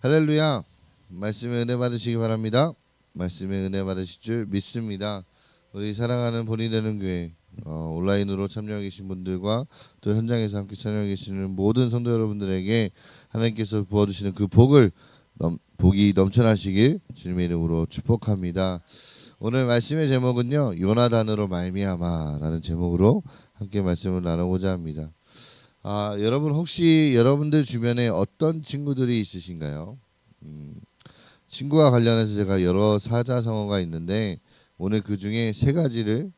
할렐루야. 말씀의 은혜 받으시기 바랍니다. 말씀의 은혜 받으실 줄 믿습니다. 우리 사랑하는 본이 되는 교회 온라인으로 참여하고 계신 분들과 또 현장에서 함께 참여하고 계시는 모든 성도 여러분들에게 하나님께서 부어주시는 그 복이 넘쳐나시길 주님의 이름으로 축복합니다. 오늘 말씀의 제목은요, 요나단으로 말미암아라는 제목으로 함께 말씀을 나누고자 합니다. 여러분 혹시 여러분들 주변에 어떤 친구들이 있으신가요? 친구와 관련해서 제가 여러 사자성어가 있는데 오늘 그 중에 세 가지를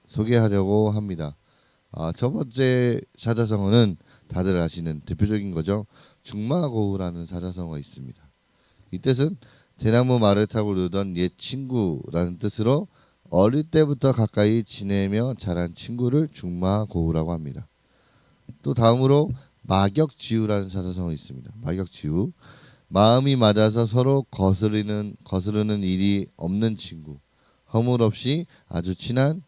소개하려고 합니다. 첫 번째 사자성어는 다들 아시는 대표적인 거죠. 중마고우라는 사자성어가 있습니다. 이 뜻은 대나무 말을 타고 놀던 옛 친구라는 뜻으로 어릴 때부터 가까이 지내며 자란 친구를 중마고우라고 합니다. 또 다음으로 마격지우라는 사자성어가 있습니다. 마격지우, 마음이 맞아서 서로 거스르는 일이 없는 친구, 허물 없이 아주 친한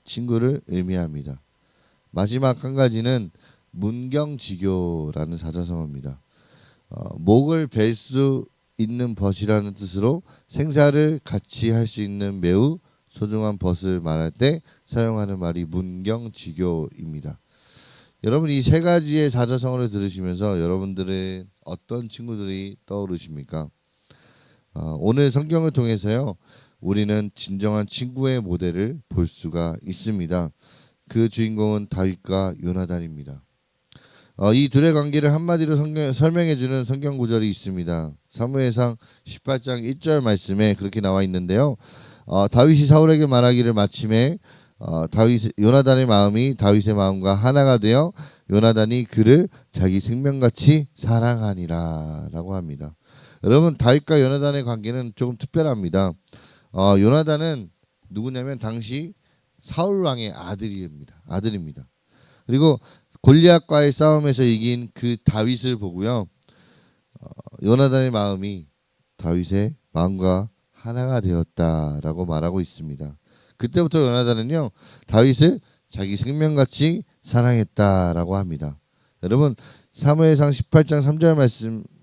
친구를 의미합니다. 마지막 한 가지는 문경지교라는 사자성어입니다. 목을 벨 수 있는 벗이라는 뜻으로 생사를 같이 할 수 있는 매우 소중한 벗을 말할 때 사용하는 말이 문경지교입니다. 여러분 이 세 가지의 사자성어를 들으시면서 여러분들은 어떤 친구들이 떠오르십니까? 오늘 성경을 통해서요, 우리는 진정한 친구의 모델을 볼 수가 있습니다. 그 주인공은 다윗과 요나단입니다. 이 둘의 관계를 한마디로 설명해주는 성경 구절이 있습니다. 사무엘상 18장 1절 말씀에 그렇게 나와 있는데요. 다윗이 사울에게 말하기를 마침에 요나단의 마음이 다윗의 마음과 하나가 되어 요나단이 그를 자기 생명같이 사랑하니라라고 합니다. 여러분 다윗과 요나단의 관계는 조금 특별합니다. 요나단은 누구냐면 당시 사울 왕의 아들입니다. 그리고 골리앗과의 싸움에서 이긴 그 다윗을 보고요, 요나단의 마음이 다윗의 마음과 하나가 되었다라고 말하고 있습니다. 그때부터 요나단은요, 다윗을 자기 생명같이 사랑했다라고 합니다. 여러분 사무엘상 18장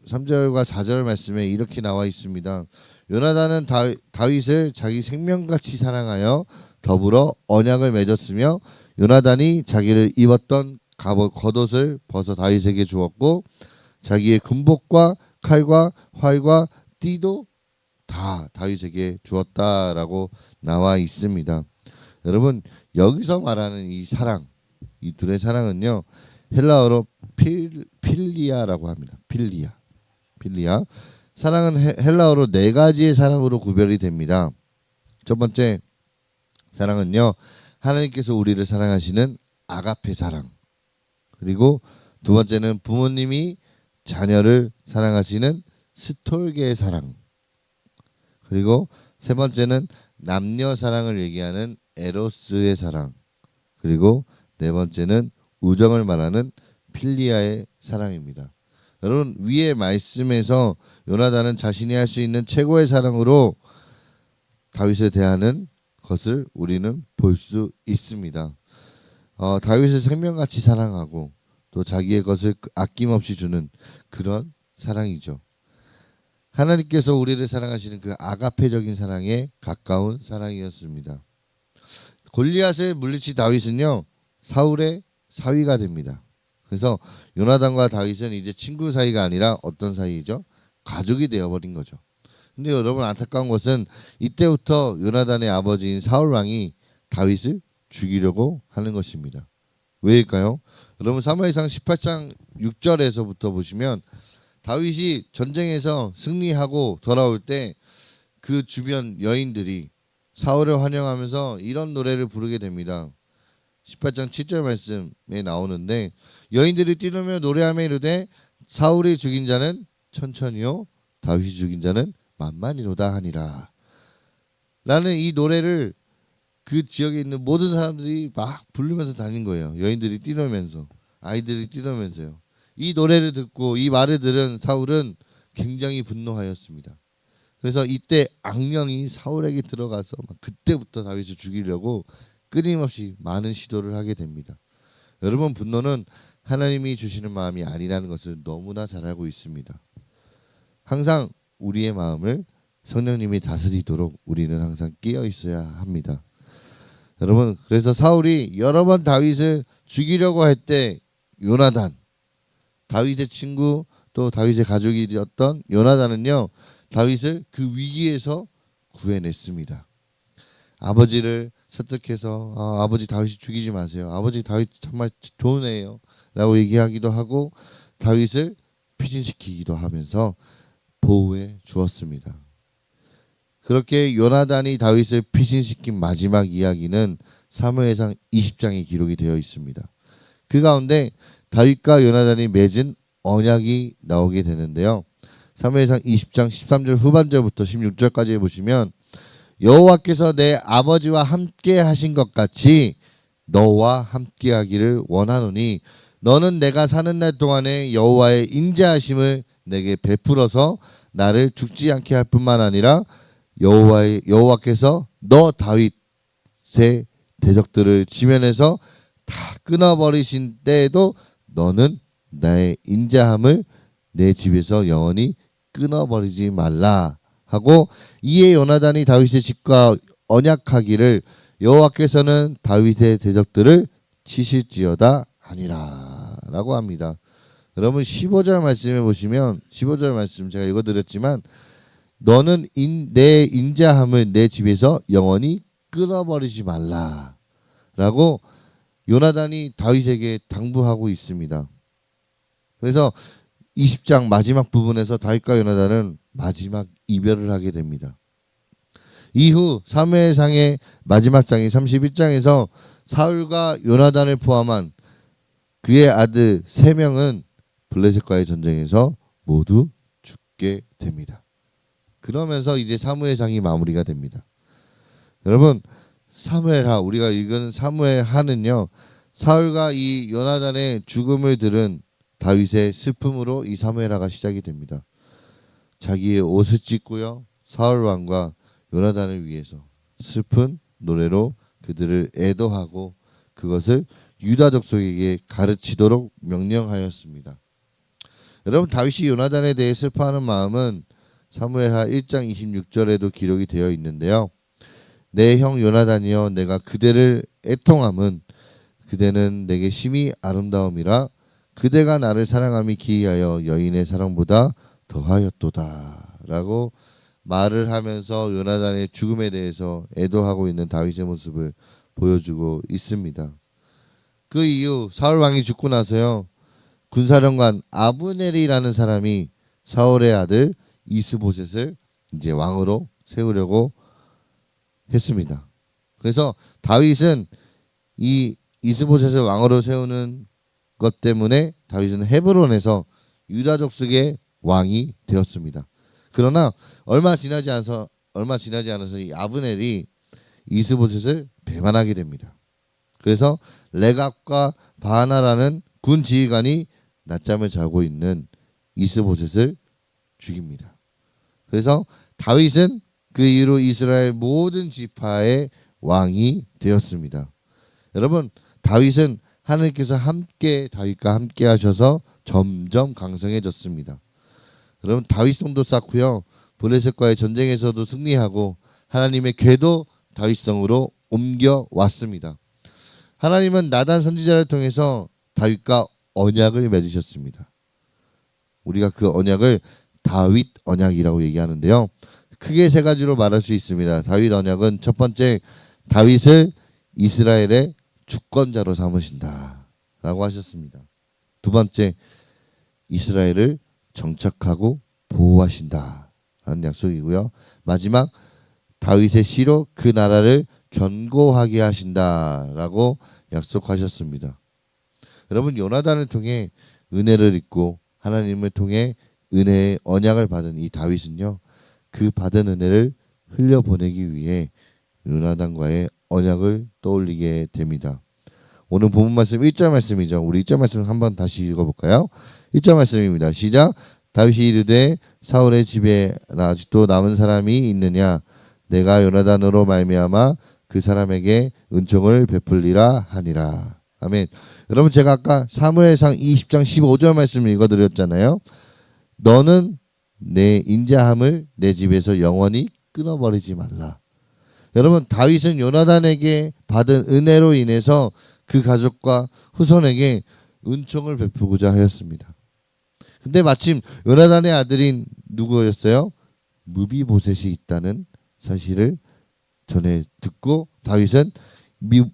3절과 4절 말씀에 이렇게 나와 있습니다. 요나단은 다윗을 자기 생명같이 사랑하여 더불어 언약을 맺었으며 요나단이 자기를 입었던 겉옷을 벗어 다윗에게 주었고 자기의 군복과 칼과 활과 띠도 다 다윗에게 주었다라고 나와 있습니다. 여러분 여기서 말하는 이 사랑, 이 둘의 사랑은요, 헬라어로 필리아라고 합니다. 필리아. 사랑은 헬라어로 네 가지의 사랑으로 구별이 됩니다. 첫 번째 사랑은요, 하나님께서 우리를 사랑하시는 아가페 사랑. 그리고 두 번째는 부모님이 자녀를 사랑하시는 스톨게의 사랑. 그리고 세 번째는 남녀 사랑을 얘기하는 에로스의 사랑. 그리고 네 번째는 우정을 말하는 필리아의 사랑입니다. 여러분 위의 말씀에서 요나단은 자신이 할 수 있는 최고의 사랑으로 다윗을 대하는 것을 우리는 볼 수 있습니다. 다윗을 생명같이 사랑하고 또 자기의 것을 아낌없이 주는 그런 사랑이죠. 하나님께서 우리를 사랑하시는 그 아가페적인 사랑에 가까운 사랑이었습니다. 골리앗을 물리친 다윗은요, 사울의 사위가 됩니다. 그래서 요나단과 다윗은 이제 친구 사이가 아니라 어떤 사이죠? 가족이 되어버린 거죠. 근데 여러분 안타까운 것은 이때부터 요나단의 아버지인 사울 왕이 다윗을 죽이려고 하는 것입니다. 왜일까요? 여러분 사무엘상 18장 6절에서부터 보시면 다윗이 전쟁에서 승리하고 돌아올 때 그 주변 여인들이 사울을 환영하면서 이런 노래를 부르게 됩니다. 18장 7절 말씀에 나오는데 여인들이 뛰놀며 노래하며 이르되 사울이 죽인 자는 천천히요 다윗이 죽인 자는 만만히로다 하니라 라는 이 노래를 그 지역에 있는 모든 사람들이 막 부르면서 다닌 거예요. 여인들이 뛰놀면서, 아이들이 뛰놀면서요. 이 노래를 듣고 이 말을 들은 사울은 굉장히 분노하였습니다. 그래서 이때 악령이 사울에게 들어가서 그때부터 다윗을 죽이려고 끊임없이 많은 시도를 하게 됩니다. 여러분 분노는 하나님이 주시는 마음이 아니라는 것을 너무나 잘 알고 있습니다. 항상 우리의 마음을 성령님이 다스리도록 우리는 항상 깨어 있어야 합니다. 여러분, 그래서 사울이 여러 번 다윗을 죽이려고 할 때 요나단, 다윗의 친구 또 다윗의 가족이었던 요나단은요, 다윗을 그 위기에서 구해냈습니다. 아버지를 설득해서 아버지 다윗이 죽이지 마세요. 아버지 다윗 정말 좋은 애예요. 라고 얘기하기도 하고 다윗을 피신시키기도 하면서 보호해 주었습니다. 그렇게 요나단이 다윗을 피신시킨 마지막 이야기는 사무엘상 20장에 기록이 되어 있습니다. 그 가운데 다윗과 요나단이 맺은 언약이 나오게 되는데요. 사무엘상 20장 13절 후반절부터 16절까지 보시면 여호와께서 내 아버지와 함께 하신 것 같이 너와 함께 하기를 원하노니 너는 내가 사는 날 동안에 여호와의 인자하심을 내게 베풀어서 나를 죽지 않게 할 뿐만 아니라 여호와께서 너 다윗의 대적들을 지면에서 다 끊어버리신 때에도 너는 나의 인자함을 내 집에서 영원히 끊어버리지 말라 하고 이에 요나단이 다윗의 집과 언약하기를 여호와께서는 다윗의 대적들을 치실지어다 하니라 라고 합니다. 여러분 15절 말씀에 보시면 15절 말씀 제가 읽어드렸지만 너는 내 인자함을 내 집에서 영원히 끊어버리지 말라 라고 요나단이 다윗에게 당부하고 있습니다. 그래서 20장 마지막 부분에서 다윗과 요나단은 마지막 이별을 하게 됩니다. 이후 사무엘상의 마지막 장인 31장에서 사울과 요나단을 포함한 그의 아들 3명은 블레셋과의 전쟁에서 모두 죽게 됩니다. 그러면서 이제 사무엘상이 마무리가 됩니다. 여러분 사무엘하 우리가 읽은 사무엘하는요 사울과 이 요나단의 죽음을 들은 다윗의 슬픔으로 이 사무엘하가 시작이 됩니다. 자기의 옷을 찢고요 사울 왕과 요나단을 위해서 슬픈 노래로 그들을 애도하고 그것을 유다 족속에게 가르치도록 명령하였습니다. 여러분 다윗이 요나단에 대해 슬퍼하는 마음은 사무엘하 1장 26절에도 기록이 되어 있는데요. 내 형 요나단이여 내가 그대를 애통함은 그대는 내게 심히 아름다움이라 그대가 나를 사랑함이 기이하여 여인의 사랑보다 더하였도다 라고 말을 하면서 요나단의 죽음에 대해서 애도하고 있는 다윗의 모습을 보여주고 있습니다. 그 이후 사울 왕이 죽고 나서요 군사령관 아브넬이라는 사람이 사울의 아들 이스보셋을 이제 왕으로 세우려고 했습니다. 그래서 다윗은 이 이스보셋을 왕으로 세우는 것 때문에 다윗은 헤브론에서 유다 족속의 왕이 되었습니다. 그러나 얼마 지나지 않아서 이 아브넬이 이스보셋을 배반하게 됩니다. 그래서 레갑과 바하나라는 군 지휘관이 낮잠을 자고 있는 이스보셋을 죽입니다. 그래서 다윗은 그 이후로 이스라엘 모든 지파의 왕이 되었습니다. 여러분 다윗은 하나님께서 다윗과 함께 하셔서 점점 강성해졌습니다. 여러분 다윗성도 쌓고요 블레셋과의 전쟁에서도 승리하고 하나님의 궤도 다윗성으로 옮겨왔습니다. 하나님은 나단 선지자를 통해서 다윗과 언약을 맺으셨습니다. 우리가 그 언약을 다윗 언약이라고 얘기하는데요. 크게 3가지로 말할 수 있습니다. 다윗 언약은 첫 번째 다윗을 이스라엘의 주권자로 삼으신다 라고 하셨습니다. 두 번째 이스라엘을 정착하고 보호하신다 라는 약속이고요. 마지막 다윗의 씨로 그 나라를 견고하게 하신다 라고 약속하셨습니다. 여러분 요나단을 통해 은혜를 입고 하나님을 통해 은혜의 언약을 받은 이 다윗은요 그 받은 은혜를 흘려보내기 위해 요나단과의 언약을 떠올리게 됩니다. 오늘 본문 말씀 1절 말씀이죠. 우리 1절 말씀 한번 다시 읽어볼까요? 1절 말씀입니다. 시작. 다윗이 이르되 사울의 집에 아직도 남은 사람이 있느냐 내가 요나단으로 말미암아 그 사람에게 은총을 베풀리라 하니라. 아멘. 여러분 제가 아까 사무엘상 20장 15절 말씀을 읽어드렸잖아요. 너는 내 인자함을 내 집에서 영원히 끊어버리지 말라. 여러분, 다윗은 요나단에게 받은 은혜로 인해서 그 가족과 후손에게 은총을 베푸고자 하였습니다. 근데 마침 요나단의 아들인 누구였어요? 무비보셋이 있다는 사실을 전에 듣고 다윗은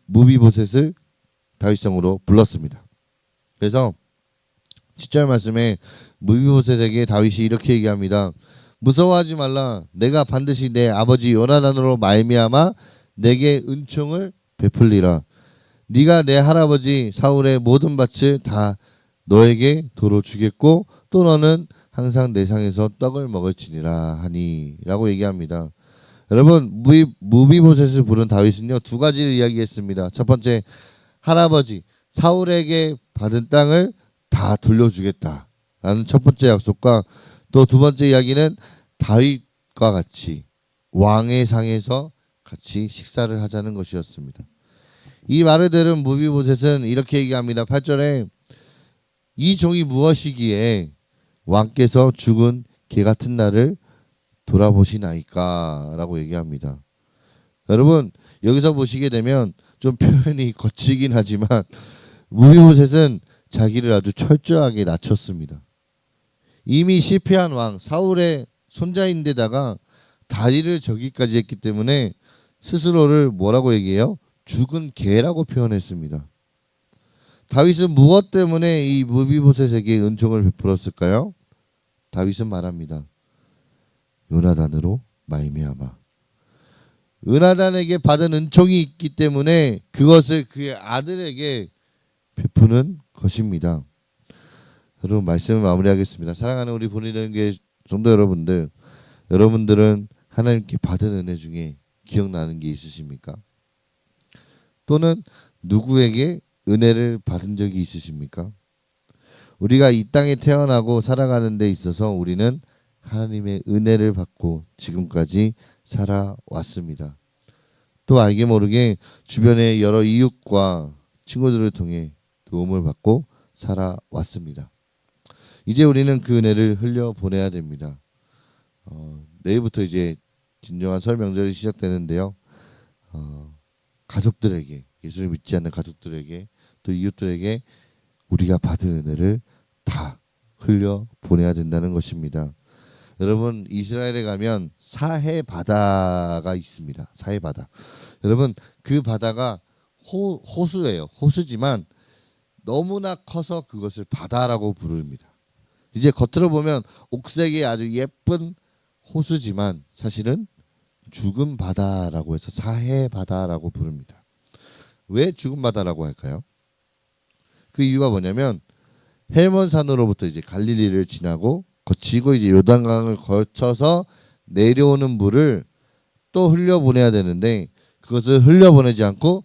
무비보셋을 다윗성으로 불렀습니다. 그래서 10절 말씀에 무비보셋에게 다윗이 이렇게 얘기합니다. 무서워하지 말라. 내가 반드시 내 아버지 요나단으로 말미암아 내게 은총을 베풀리라. 네가 내 할아버지 사울의 모든 밭을 다 너에게 도로 주겠고 또 너는 항상 내 상에서 떡을 먹을지니라 하니 라고 얘기합니다. 여러분, 무비보셋을 부른 다윗은요, 두 가지를 이야기했습니다. 첫 번째, 할아버지 사울에게 받은 땅을 다 돌려주겠다라는 첫 번째 약속과 또 두 번째 이야기는 다윗과 같이 왕의 상에서 같이 식사를 하자는 것이었습니다. 이 말을 들은 무비보셋은 이렇게 얘기합니다. 8절에 이 종이 무엇이기에 왕께서 죽은 개 같은 나를 돌아보시나이까 라고 얘기합니다. 여러분, 여기서 보시게 되면 좀 표현이 거치긴 하지만 무비보셋은 자기를 아주 철저하게 낮췄습니다. 이미 실패한 왕 사울의 손자인데다가 다리를 저기까지 했기 때문에 스스로를 뭐라고 얘기해요? 죽은 개라고 표현했습니다. 다윗은 무엇 때문에 이 무비보셋에게 은총을 베풀었을까요? 다윗은 말합니다. 요나단으로 말미암아. 요나단에게 받은 은총이 있기 때문에 그것을 그의 아들에게 베푸는 것입니다. 여러분, 말씀을 마무리하겠습니다. 사랑하는 우리 본인의 교회 성도 여러분들, 여러분들은 하나님께 받은 은혜 중에 기억나는 게 있으십니까? 또는 누구에게 은혜를 받은 적이 있으십니까? 우리가 이 땅에 태어나고 살아가는 데 있어서 우리는 하나님의 은혜를 받고 지금까지 살아왔습니다. 또 알게 모르게 주변의 여러 이웃과 친구들을 통해 도움을 받고 살아왔습니다. 이제 우리는 그 은혜를 흘려보내야 됩니다. 내일부터 이제 진정한 설 명절이 시작되는데요. 가족들에게, 예수를 믿지 않는 가족들에게 또 이웃들에게 우리가 받은 은혜를 다 흘려보내야 된다는 것입니다. 여러분, 이스라엘에 가면 사해 바다가 있습니다. 사해 바다. 여러분, 그 바다가 호수예요. 호수지만 너무나 커서 그것을 바다라고 부릅니다. 이제 겉으로 보면 옥색의 아주 예쁜 호수지만 사실은 죽은 바다라고 해서 사해 바다라고 부릅니다. 왜 죽은 바다라고 할까요? 그 이유가 뭐냐면 헬몬산으로부터 이제 갈릴리를 지나고 거치고 이제 요단강을 거쳐서 내려오는 물을 또 흘려보내야 되는데 그것을 흘려보내지 않고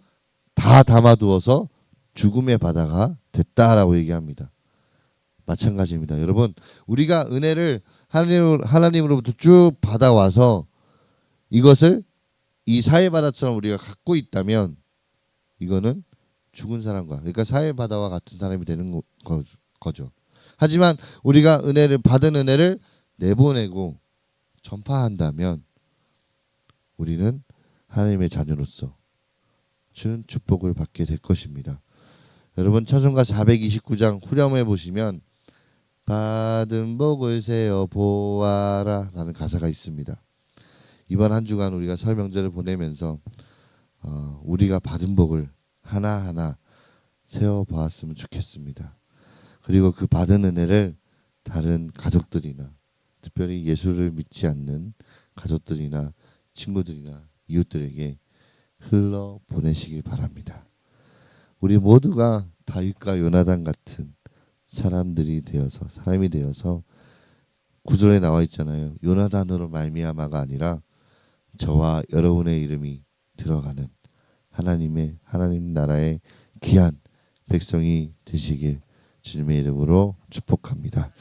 다 담아두어서 죽음의 바다가 됐다라고 얘기합니다. 마찬가지입니다. 여러분, 우리가 은혜를 하나님으로부터 쭉 받아와서 이것을 이 사해바다처럼 우리가 갖고 있다면 이거는 죽은 사람과, 그러니까 사해바다와 같은 사람이 되는 거죠. 하지만 우리가 받은 은혜를 내보내고 전파한다면 우리는 하나님의 자녀로서 준 축복을 받게 될 것입니다. 여러분, 찬송가 429장 후렴에 보시면 받은 복을 세어 보아라 라는 가사가 있습니다. 이번 한 주간 우리가 설 명절을 보내면서 우리가 받은 복을 하나하나 세어 보았으면 좋겠습니다. 그리고 그 받은 은혜를 다른 가족들이나 특별히 예수를 믿지 않는 가족들이나 친구들이나 이웃들에게 흘러 보내시길 바랍니다. 우리 모두가 다윗과 요나단 같은 사람이 되어서 구절에 나와 있잖아요. 요나단으로 말미암아가 아니라 저와 여러분의 이름이 들어가는 하나님 나라의 귀한 백성이 되시길 주님의 이름으로 축복합니다.